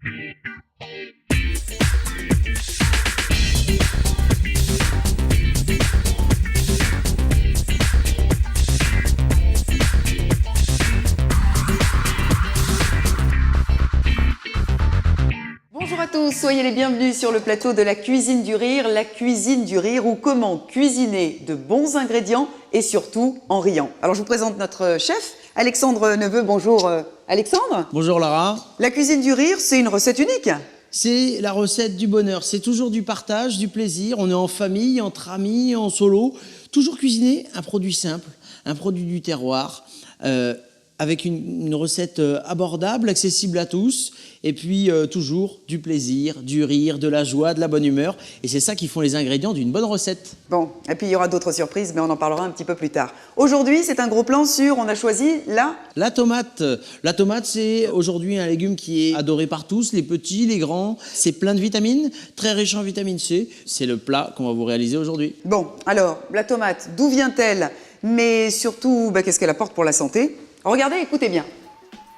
Bonjour à tous, soyez les bienvenus sur le plateau de la cuisine du rire ou comment cuisiner de bons ingrédients et surtout en riant. Alors je vous présente notre chef, Alexandre Neveu. Bonjour Alexandre. Bonjour Lara. La cuisine du rire, c'est une recette unique. C'est la recette du bonheur, c'est toujours du partage, du plaisir, on est en famille, entre amis, en solo, toujours cuisiner un produit simple, un produit du terroir, avec une recette abordable, accessible à tous, et puis toujours du plaisir, du rire, de la joie, de la bonne humeur, et c'est ça qui font les ingrédients d'une bonne recette. Bon, et puis il y aura d'autres surprises, mais on en parlera un petit peu plus tard. Aujourd'hui, c'est un gros plan sur, on a choisi la tomate. La tomate, c'est aujourd'hui un légume qui est adoré par tous, les petits, les grands. C'est plein de vitamines, très riche en vitamine C. C'est le plat qu'on va vous réaliser aujourd'hui. Bon, alors, la tomate, d'où vient-elle? Mais surtout, qu'est-ce qu'elle apporte pour la santé? Regardez, écoutez bien.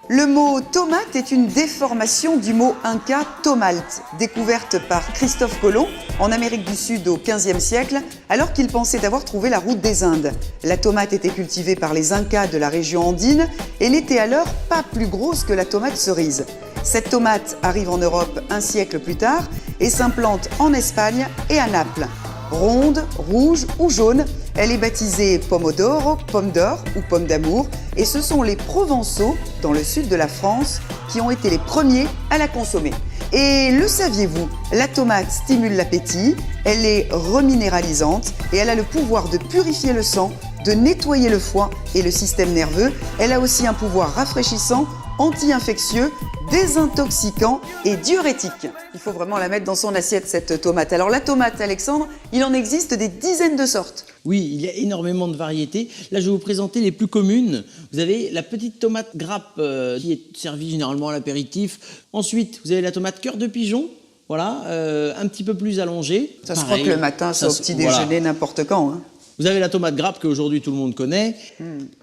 Le mot tomate est une déformation du mot inca tomalt, découverte par Christophe Colomb en Amérique du Sud au XVe siècle, alors qu'il pensait avoir trouvé la route des Indes. La tomate était cultivée par les Incas de la région andine et n'était alors pas plus grosse que la tomate cerise. Cette tomate arrive en Europe un siècle plus tard et s'implante en Espagne et à Naples. Ronde, rouge ou jaune, elle est baptisée pomodoro, pomme d'or ou pomme d'amour, et ce sont les Provençaux, dans le sud de la France, qui ont été les premiers à la consommer. Et le saviez-vous, la tomate stimule l'appétit, elle est reminéralisante et elle a le pouvoir de purifier le sang, de nettoyer le foie et le système nerveux. Elle a aussi un pouvoir rafraîchissant, anti-infectieux, désintoxicant et diurétique. Il faut vraiment la mettre dans son assiette, cette tomate. Alors la tomate, Alexandre, il en existe des dizaines de sortes. Oui, il y a énormément de variétés. Là, je vais vous présenter les plus communes. Vous avez la petite tomate grappe qui est servie généralement à l'apéritif. Ensuite, vous avez la tomate cœur de pigeon. Voilà, un petit peu plus allongée. Ça se croque le matin, ça au petit déjeuner, n'importe quand. Hein. Vous avez la tomate grappe qu'aujourd'hui tout le monde connaît.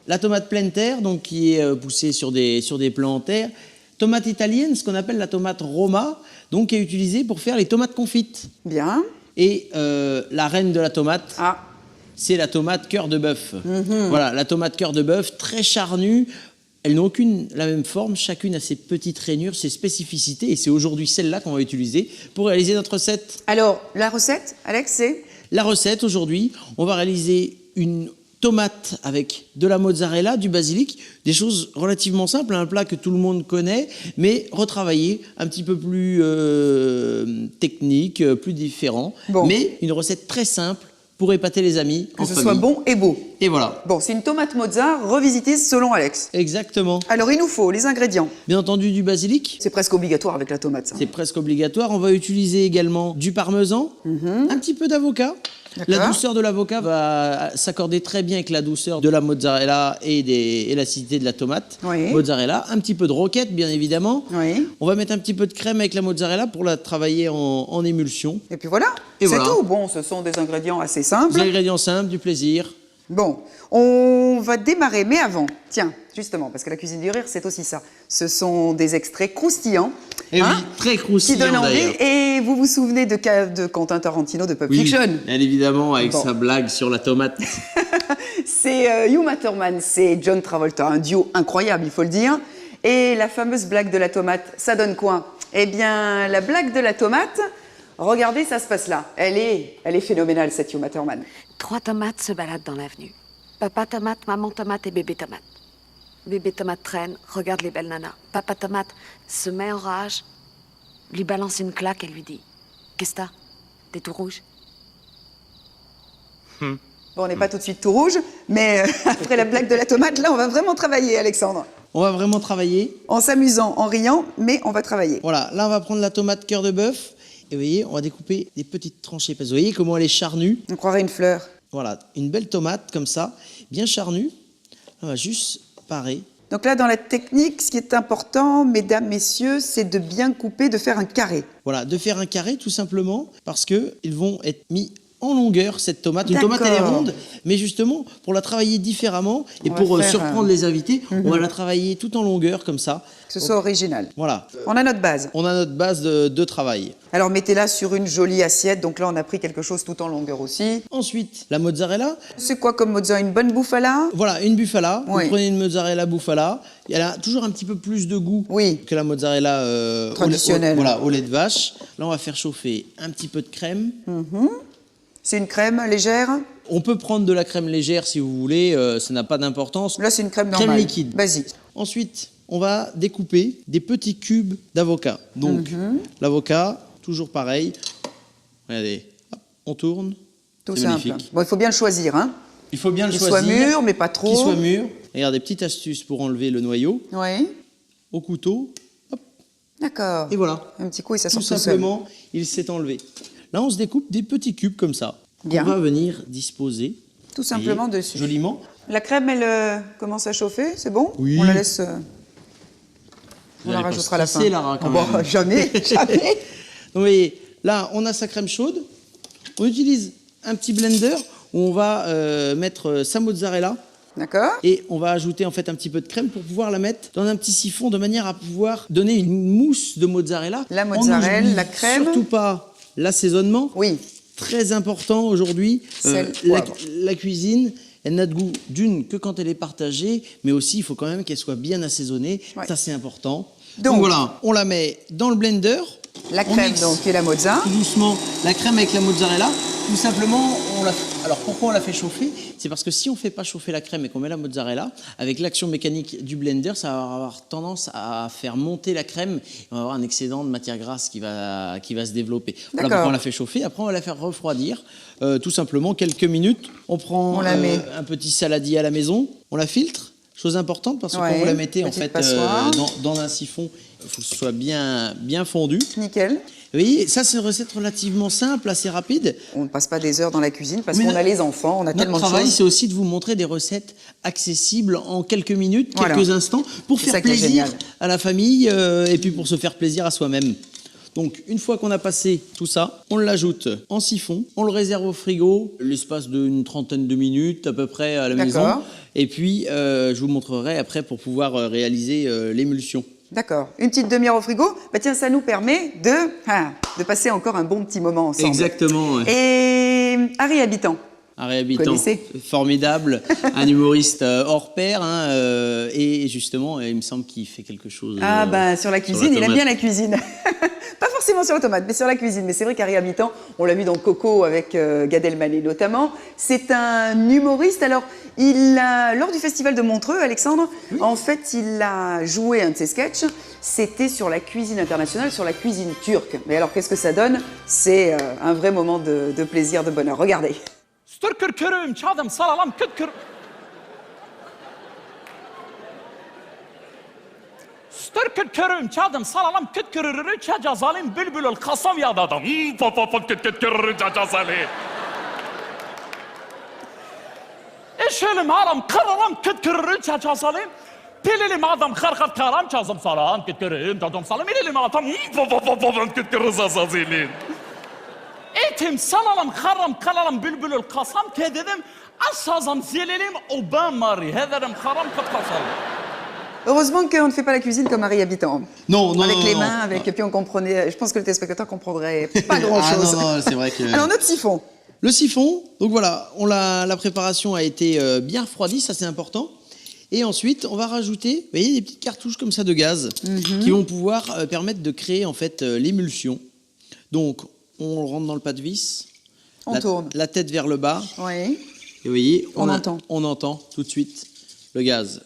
La tomate pleine terre, donc qui est poussée sur des plants en terre. Tomate italienne, ce qu'on appelle la tomate Roma, donc qui est utilisée pour faire les tomates confites. Bien. Et la reine de la tomate, c'est la tomate cœur de bœuf. Voilà, la tomate cœur de bœuf, très charnue. Elles n'ont aucune la même forme, chacune a ses petites rainures, ses spécificités, et c'est aujourd'hui celle-là qu'on va utiliser pour réaliser notre recette. Alors, la recette, Alex, c'est? La recette, aujourd'hui, on va réaliser une tomate avec de la mozzarella, du basilic, des choses relativement simples, un plat que tout le monde connaît, mais retravaillé, un petit peu plus technique, plus différent, mais une recette très simple pour épater les amis. Que ce soit bon et beau. Et voilà. Bon, c'est une tomate mozza revisitée selon Alex. Exactement. Alors, il nous faut les ingrédients. Bien entendu, du basilic. C'est presque obligatoire avec la tomate, ça. C'est presque obligatoire. On va utiliser également du parmesan, un petit peu d'avocat. La douceur de l'avocat va s'accorder très bien avec la douceur de la mozzarella et l'acidité de la tomate. Mozzarella, un petit peu de roquette, bien évidemment. On va mettre un petit peu de crème avec la mozzarella pour la travailler en émulsion. Et puis voilà, c'est tout. Bon, ce sont des ingrédients assez simples. Des ingrédients simples, du plaisir. Bon, on va démarrer, mais avant, tiens, justement, parce que la cuisine du rire, c'est aussi ça. Ce sont des extraits croustillants. Et oui, très croustillants qui donnent envie. D'ailleurs. Et vous vous souvenez de Quentin Tarantino de Pulp Fiction? Bien évidemment, avec sa blague sur la tomate. C'est Uma Thurman, c'est John Travolta, un duo incroyable, il faut le dire. Et la fameuse blague de la tomate, ça donne quoi? Eh bien, la blague de la tomate, regardez, ça se passe là. Elle est phénoménale, cette Uma Thurman. 3 tomates se baladent dans l'avenue. Papa tomate, maman tomate et bébé tomate. Bébé tomate traîne, regarde les belles nanas. Papa tomate se met en rage, lui balance une claque et lui dit « Qu'est-ce que t'as? T'es tout rouge ?» Bon, on n'est pas tout de suite tout rouge, mais après la blague de la tomate, là, on va vraiment travailler, Alexandre. On va vraiment travailler. En s'amusant, en riant, mais on va travailler. Voilà, là, on va prendre la tomate cœur de bœuf. Et vous voyez, on va découper des petites tranchées. Parce que vous voyez comment elle est charnue. On croirait une fleur. Voilà, une belle tomate comme ça, bien charnue. On va juste parer. Donc là, dans la technique, ce qui est important, mesdames, messieurs, c'est de bien couper, de faire un carré. Voilà, de faire un carré tout simplement parce qu'ils vont être mis en longueur cette tomate. Une tomate, elle est D'accord. ronde, mais justement, pour la travailler différemment et On va pour faire, surprendre les invités, on va la travailler tout en longueur, comme ça. Que ce soit original. Voilà. On a notre base. On a notre base de travail. Alors mettez-la sur une jolie assiette. Donc là, on a pris quelque chose tout en longueur aussi. Ensuite, la mozzarella. C'est quoi comme mozzarella? Une bonne bouffala? Voilà, une bufala. Oui. Vous prenez une mozzarella bufala. Elle a toujours un petit peu plus de goût Oui. que la mozzarella Traditionnelle. voilà, au lait de vache. Là, on va faire chauffer un petit peu de crème. C'est une crème légère? On peut prendre de la crème légère si vous voulez, ça n'a pas d'importance. Là, c'est une crème normale. liquide. Basique. Ensuite, on va découper des petits cubes d'avocat. Donc, l'avocat, toujours pareil. Regardez, hop, on tourne. Tout C'est simple. magnifique. Bon, il faut bien le choisir, hein. Il faut bien le Qu'il choisir. soit mûr, mais pas trop. Qu'il soit mûr. Regardez, petite astuce pour enlever le noyau. Oui. Au couteau, hop, D'accord. et voilà. Un petit coup et ça Tout sort tout seul. simplement, il s'est enlevé. Là, on se découpe des petits cubes comme ça. Bien. On va venir disposer. Tout simplement voyez, dessus. Joliment. La crème, elle commence à chauffer, c'est bon? Oui. On la laisse. On Vous la allez pas rajoutera à la fin. stresser, Lara, quand Bon, même. jamais, jamais. Donc, vous voyez, là, on a sa crème chaude. On utilise un petit blender où on va mettre sa mozzarella D'accord. et on va ajouter en fait un petit peu de crème pour pouvoir la mettre dans un petit siphon de manière à pouvoir donner une mousse de mozzarella. La On mozzarella, n'oublie la crème. Surtout pas l'assaisonnement. Oui. Très important aujourd'hui. Sel, La, poivre. la cuisine, elle n'a de goût d'une que quand elle est partagée, mais aussi il faut quand même qu'elle soit bien assaisonnée. Ouais. Ça, c'est important. Donc, Donc voilà, on la met dans le blender. La On crème, mixe donc, et la mozza. tout doucement la crème avec la mozzarella. Tout simplement, alors pourquoi on la fait chauffer? C'est parce que si on ne fait pas chauffer la crème et qu'on met la mozzarella, avec l'action mécanique du blender, ça va avoir tendance à faire monter la crème. Et on va avoir un excédent de matière grasse qui va se développer. Voilà D'accord. pourquoi on la fait chauffer. Après, on va la faire refroidir. Tout simplement, quelques minutes. On prend On la met. un petit saladier à la maison. On la filtre. Chose importante parce que Ouais, quand vous la mettez en petite fait passoire. dans un siphon, il faut que ce soit bien fondu. Nickel. Vous voyez, ça c'est une recette relativement simple, assez rapide. On ne passe pas des heures dans la cuisine parce Mais qu'on a les enfants, on a Notre tellement de travail, choses. c'est aussi de vous montrer des recettes accessibles en quelques minutes, Voilà. quelques instants, pour C'est ça faire qui est plaisir génial. à la famille et puis pour se faire plaisir à soi-même. Donc, une fois qu'on a passé tout ça, on l'ajoute en siphon, on le réserve au frigo, l'espace d'une trentaine de minutes à peu près à la maison. D'accord. Et puis, je vous montrerai après pour pouvoir réaliser l'émulsion. D'accord. Une petite demi-heure au frigo. Bah tiens, ça nous permet de passer encore un bon petit moment ensemble. Exactement. Ouais. Et Harry Habitant. Harry Habitant, Connaissez. formidable, un humoriste hors pair, hein, et justement, il me semble qu'il fait quelque chose. Ah ben sur la cuisine, il aime tomate. bien la cuisine. Pas forcément sur la tomate, mais sur la cuisine. Mais c'est vrai qu'Harry Habitant, on l'a vu dans Coco avec Gad Elmaleh notamment. C'est un humoriste. Alors, lors du festival de Montreux, Alexandre, en fait, il a joué un de ses sketchs. C'était sur la cuisine internationale, sur la cuisine turque. Mais alors, qu'est-ce que ça donne? C'est un vrai moment de plaisir, de bonheur. Regardez. Stırkır körüm çadım salalam küt kır. Stırkır körüm çadım salalam küt kırırırı çaca zalim bülbülül kasam yadadım. Pa pa pa küt küt kırırı çaca zalim. Eşelim haram kararam küt kırırı çaca zalim. Pililim adam karkat karam çazım salam küt kırırım çadım salim. İlilim adam pa pa pa pa küt kırırı zazilim. Etim salalam haram kalalam bülbülül kasam tededim asazam zelelim Obama'ri hederim haram kat kasam. Heureusement qu'on ne fait pas la cuisine comme Harry Habitant. Non, non, Avec non, les non. mains, avec, et puis on comprenait. Je pense que le téléspectateur comprendrait pas grand-chose. Ah non, non, c'est vrai que... Alors, notre siphon. Le siphon, donc voilà, la préparation a été bien refroidie, ça c'est important. Et ensuite, on va rajouter, vous voyez, des petites cartouches comme ça de gaz qui vont pouvoir permettre de créer en fait l'émulsion. Donc, on le rentre dans le pas de vis. On tourne. La tête vers le bas. Oui. Et vous voyez, On entend. On entend tout de suite le gaz.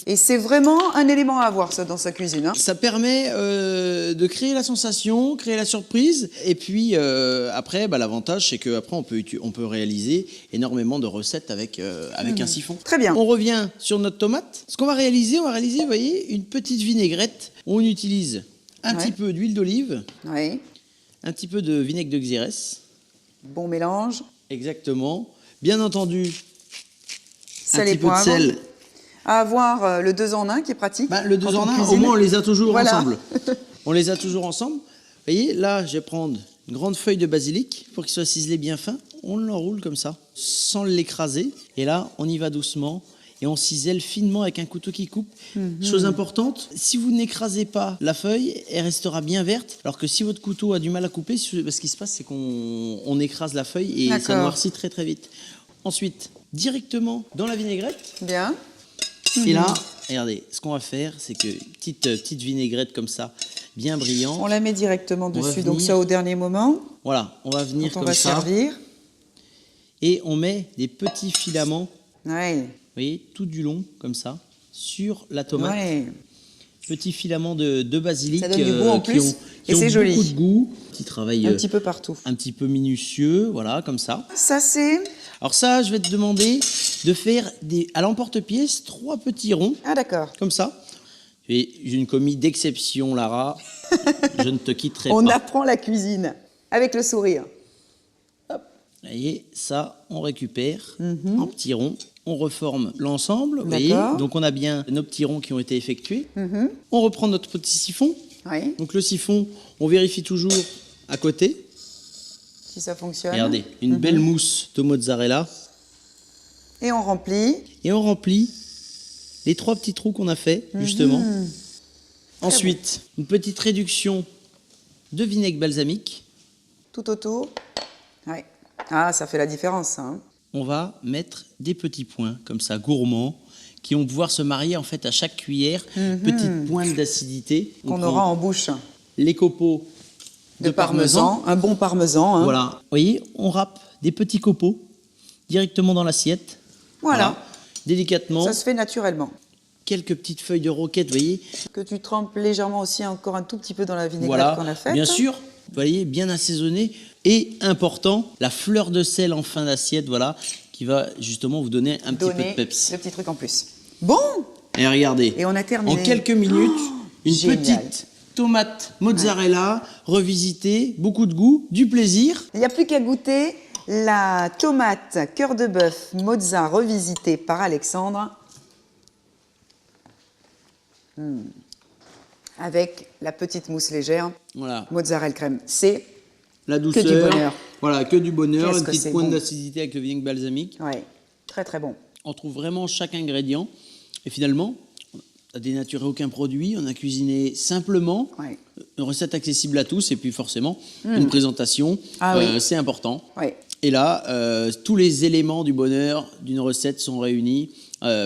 Et c'est vraiment un élément à avoir, ça, dans sa cuisine. Hein. Ça permet de créer la sensation, créer la surprise. Et puis après, l'avantage, c'est qu'après, on peut réaliser énormément de recettes avec un siphon. Très bien. On revient sur notre tomate. Ce qu'on va réaliser, vous voyez, une petite vinaigrette. On utilise un petit peu d'huile d'olive, Oui. un petit peu de vinaigre de xérès. Bon mélange. Exactement. Bien entendu, Sel un et petit peu de poivre. sel. À avoir le 2 en 1 qui est pratique. Le 2 quand en on 1, au cuisine. moins on les a toujours Voilà. ensemble. On les a toujours ensemble. Vous voyez, là, je vais prendre grande feuille de basilic pour qu'il soit ciselé bien fin. On l'enroule comme ça, sans l'écraser. Et là, on y va doucement. Et on cisèle finement avec un couteau qui coupe. Chose importante, si vous n'écrasez pas la feuille, elle restera bien verte. Alors que si votre couteau a du mal à couper, ce qui se passe, c'est qu'on écrase la feuille et ça D'accord. noircit très très vite. Ensuite, directement dans la vinaigrette. Bien. Et là, regardez, ce qu'on va faire, c'est que petite vinaigrette comme ça, bien brillante. On la met directement On va dessus, donc venir- ça au dernier moment, Voilà, on va venir quand on comme va ça. servir. Et on met des petits filaments, Ouais. vous voyez, tout du long, comme ça, sur la tomate. Ouais. Petits filaments de basilic Ça donne du goût en qui plus, ont, qui et ont c'est joli. beaucoup de goût. Petit travail Un petit peu partout. un petit peu minutieux, voilà, comme ça. Ça, c'est... Alors ça, je vais te demander de faire à l'emporte-pièce 3 petits ronds, Ah, d'accord. comme ça. Et j'ai une commis d'exception, Lara. Je ne te quitterai On pas. apprend la cuisine avec le sourire. Vous voyez, ça, on récupère Mhm. en petits ronds. On reforme l'ensemble, vous voyez. D'accord. Donc on a bien nos petits ronds qui ont été effectués. On reprend notre petit siphon. Oui, Donc le siphon, on vérifie toujours à côté. si ça fonctionne. Regardez, une belle mousse de mozzarella. Et on remplit. Et on remplit les 3 petits trous qu'on a fait, justement. Ensuite, une petite réduction de vinaigre balsamique. Tout autour. Oui. Ah, ça fait la différence, ça, hein. On va mettre des petits points, comme ça, gourmands, qui vont pouvoir se marier en fait à chaque cuillère. Petite pointe d'acidité. On Qu'on prend aura en bouche. les copeaux De parmesan. Un bon parmesan, hein. Voilà. Vous voyez, on râpe des petits copeaux directement dans l'assiette. Voilà. Délicatement. Ça se fait naturellement. Quelques petites feuilles de roquette, vous voyez. Que tu trempes légèrement aussi encore un tout petit peu dans la vinaigrette Voilà, qu'on a faite. bien sûr, vous voyez, bien assaisonné. Et important, la fleur de sel en fin d'assiette, voilà, qui va justement vous donner un petit peu de Donner peps. le petit truc en plus. Bon. Et regardez, Et on a terminé. en quelques minutes, une génial. petite tomate mozzarella revisitée, beaucoup de goût, du plaisir. Il n'y a plus qu'à goûter la tomate cœur de bœuf mozza revisitée par Alexandre. Avec la petite mousse légère, Voilà, mozzarella crème. C'est la douceur. du bonheur. Voilà, que du bonheur, Qu'est-ce une que petite c'est pointe bon. d'acidité avec le vinaigre balsamique. ouais, très très bon. On trouve vraiment chaque ingrédient. Et finalement, on a dénaturé aucun produit, on a cuisiné simplement. Ouais. Une recette accessible à tous et puis forcément une présentation, Ah oui. c'est important. Ouais. Et là, tous les éléments du bonheur d'une recette sont réunis.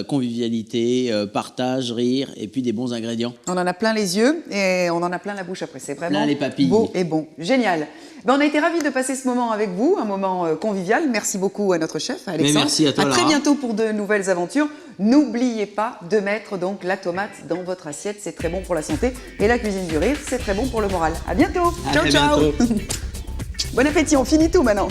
Convivialité, partage, rire et puis des bons ingrédients. On en a plein les yeux et on en a plein la bouche après. C'est vraiment Plein les papilles. beau et bon. Génial. Ben, on a été ravis de passer ce moment avec vous, un moment convivial. Merci beaucoup à notre chef, Alexandre. merci à toi, très Lara. bientôt pour de nouvelles aventures. N'oubliez pas de mettre donc la tomate dans votre assiette. C'est très bon pour la santé. Et la cuisine du rire, c'est très bon pour le moral. À bientôt. À Ciao, très ciao. bientôt. Bon appétit. On finit tout maintenant.